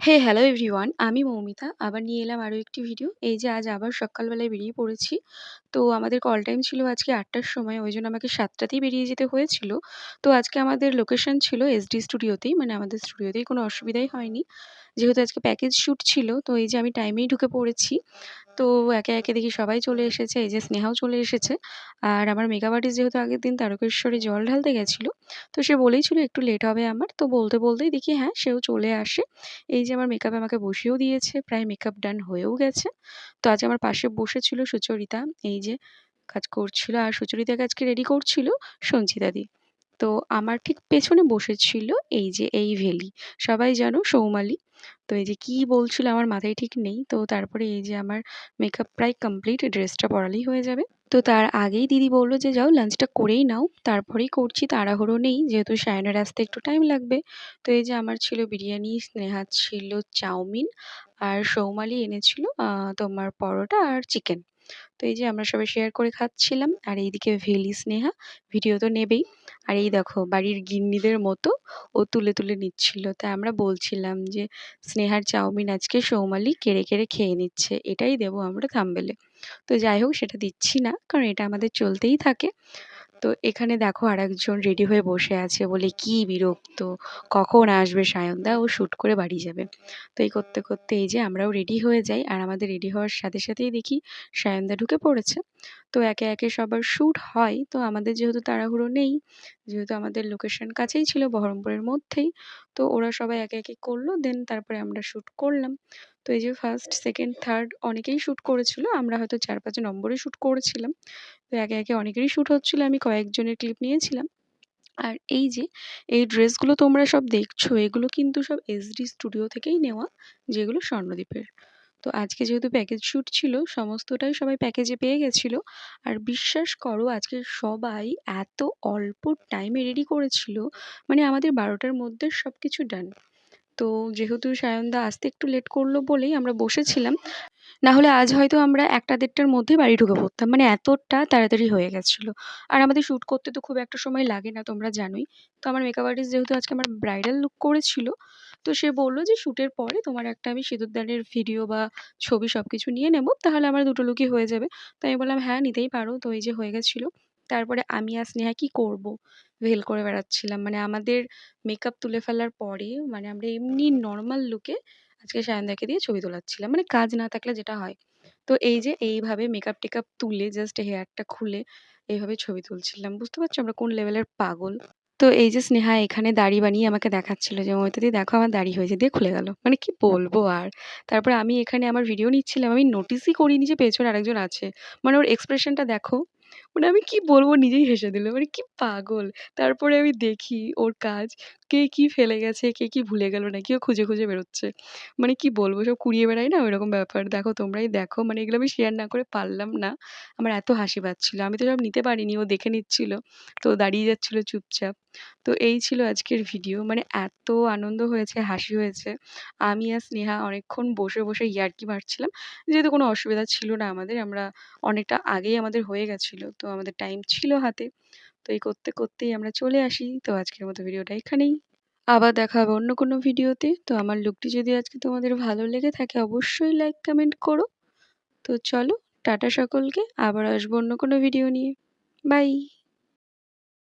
হে hello everyone, আমি মৌমিতা আবার নিয়ে এলাম আরও একটি ভিডিও। এই যে আজ আবার সকালবেলায় বেরিয়ে পড়েছি। তো আমাদের কল টাইম ছিল আজকে ৮টার সময়, ওই জন্য আমাকে ৭টাতেই বেরিয়ে যেতে হয়েছিল। তো আজকে আমাদের লোকেশন ছিল এসডি স্টুডিওতেই, মানে আমাদের স্টুডিওতেই, কোনো অসুবিধাই হয়নি। যেহেতু আজকে প্যাকেজ শ্যুট ছিল, তো এই যে আমি টাইমেই ঢুকে পড়েছি। তো একে একে দেখি সবাই চলে এসেছে, এই যে স্নেহাও চলে এসেছে। আর আমার মেকআপ আর্টিস্ট যেহেতু আগের দিন তারকেশ্বরে জল ঢালতে গেছিলো, তো সে বলেইছিল একটু লেট হবে আমার। তো বলতে বলতেই দেখি হ্যাঁ, সেও চলে আসে। এই যে আমার মেকআপে আমাকে বসিয়েও দিয়েছে, প্রায় মেকআপ ডান হয়েও গেছে। তো আজ আমার পাশে বসেছিল সুচরিতা, এই যে কাজ করছিল, আর সুচরিতাকে আজকে রেডি করছিল সঞ্চিতাদি। তো আমার ঠিক পেছনে বসেছিল এই যে এই ভেলি, সবাই জানো সৌমালি। তো এই যে কি বলছিল আমার মাথায় ঠিক নেই। তো তারপরে এই যে আমার মেকআপ প্রায় কমপ্লিট, ড্রেসটা পরালেই হয়ে যাবে। তো তার আগেই দিদি বললো যে যাও লাঞ্চটা করেই নাও, তারপরেই করছি, তাড়াহুড়ো নেই, যেহেতু সায়নের আসতে একটু টাইম লাগবে। তো এই যে আমার ছিল বিরিয়ানি, স্নেহা ছিল চাউমিন, আর সৌমালি এনেছিল তোমার পরোটা আর চিকেন। তো এই যে আমরা সবাই শেয়ার করে খাচ্ছিলাম, আর এইদিকে ভেলি স্নেহা ভিডিও তো নেবেই। আর এই দেখো বাড়ির গিন্নিদের মতো ও তুলে তুলে নিচ্ছিল। তাই আমরা বলছিলাম যে স্নেহার চাউমিন আজকে সৌমালি কেড়ে কেড়ে খেয়ে নিচ্ছে, এটাই দেবো আমরা থাম্বনেলে। তো যাই হোক, সেটা দিচ্ছি না, কারণ এটা আমাদের চলতেই থাকে। তো এখানে দেখো আরেকজন রেডি হয়ে বসে আছে, বলে কি বিরক্ত, কখন আসবে সায়নদা, ও শ্যুট করে বাড়ি যাবে। তো এই করতে করতে এই যে আমরাও রেডি হয়ে যাই, আর আমাদের রেডি হওয়ার সাথে সাথেই দেখি সায়নদা ঢুকে পড়েছে। তো একে একে সবার শ্যুট হয়। তো আমাদের যেহেতু তাড়াহুড়ো নেই, যেহেতু আমাদের লোকেশন কাছেই ছিল, বহরমপুরের মধ্যেই, তো ওরা সবাই একে একে করলো, দেন তারপরে আমরা শ্যুট করলাম। তো এই যে ফার্স্ট, সেকেন্ড, থার্ড অনেকেই শ্যুট করেছিল, আমরা হয়তো ৪-৫ নম্বরে শ্যুট করেছিলাম। তো একে একে অনেকেরই শ্যুট হচ্ছিল, আমি কয়েকজনের ক্লিপ নিয়েছিলাম। আর এই যে এই ড্রেসগুলো তোমরা সব দেখছো, এগুলো কিন্তু সব এসডি স্টুডিও থেকেই নেওয়া, যেগুলো স্বর্ণদ্বীপের। তো আজকে যেহেতু প্যাকেজ শ্যুট ছিল, সমস্তটাই সবাই প্যাকেজে পেয়ে গেছিলো। আর বিশ্বাস করো আজকে সবাই এত অল্প টাইমে রেডি করেছিল, মানে আমাদের ১২টার মধ্যে সব কিছু ডান। তো যেহেতু সায়নদা আসতে একটু লেট করলো বলেই আমরা বসেছিলাম, না হলে আজ হয়তো আমরা ১টা-১.৫টার মধ্যেই বাড়ি ঢুকে পড়তাম, মানে এতটা তাড়াতাড়ি হয়ে গেছিলো। আর আমাদের শ্যুট করতে তো খুব একটা সময় লাগে না, তোমরা জানোই। তো আমার মেকআপ আর্টিস্ট যেহেতু আজকে আমার ব্রাইডাল লুক করেছিল, তো সে বললো যে শ্যুটের পরে তোমার একটা আমি সিঁদুরদানের ভিডিও বা ছবি সব কিছু নিয়ে নেবো, তাহলে আমার দুটো লুকই হয়ে যাবে। তো আমি বললাম হ্যাঁ, নিতেই পারো। তো এই যে হয়ে গেছিলো। তারপরে আমি আর স্নেহা কি করবো, ভেল করে বেড়াচ্ছিলাম, মানে আমাদের মেকআপ তুলে ফেলার পরে, মানে আমরা এমনি নর্মাল লুকে আজকে সায়নদাকে দিয়ে ছবি তোলাচ্ছিলাম, মানে কাজ না থাকলে যেটা হয়। তো এই যে এইভাবে মেকআপ টেকআপ তুলে জাস্ট হেয়ারটা খুলে এইভাবে ছবি তুলছিলাম। বুঝতে পারছো আমরা কোন লেভেলের পাগল। তো এই যে স্নেহা এখানে দাড়ি বানিয়ে আমাকে দেখাচ্ছিল যে মইতাদি দেখো আমার দাড়ি হয়েছে, দিয়ে খুলে গেল, মানে কি বলবো আর। তারপরে আমি এখানে আমার ভিডিও নিচ্ছিলাম, আমি নোটিসই করিনি যে পেছনে আরেকজন আছে, মানে ওর এক্সপ্রেশনটা দেখো, মানে আমি কি বলবো, নিজেই হেসে দিল, মানে কি পাগল। তারপরে আমি দেখি ওর কাজ, কে কি ফেলে গেছে, কে কি ভুলে গেল নাকি, ও খুঁজে খুঁজে বেরোচ্ছে। মানে কি বলবো, সব কুড়িয়ে বেড়ায় না ওইরকম ব্যাপার। দেখো তোমরাই দেখো, মানে এগুলো আমি শেয়ার না করে পারলাম না। আমার এত হাসি পাচ্ছিল, আমি তো সব নিতে পারিনি, ও দেখে নিচ্ছিল, তো দাঁড়িয়ে যাচ্ছিল চুপচাপ। তো এই ছিল আজকের ভিডিও, মানে এত আনন্দ হয়েছে, হাসি হয়েছে। আমি আর স্নেহা অনেকক্ষণ বসে বসে ইয়ার্কি মারছিলাম, যেহেতু কোনো অসুবিধা ছিল না আমাদের, আমরা অনেকটা আগেই আমাদের হয়ে গেছিলো, তো আমাদের টাইম ছিল হাতে। তো এই করতে করতেই আমরা চলে আসি। তো আজকের মতো ভিডিওটা এখানেই, আবার দেখা হবে অন্য কোনো ভিডিওতে। তো আমার লুকটি যদি আজকে তোমাদের ভালো লেগে থাকে, অবশ্যই লাইক কমেন্ট করো। তো চলো, টাটা সকলকে, আবার আসবো অন্য কোনো ভিডিও নিয়ে। বাই।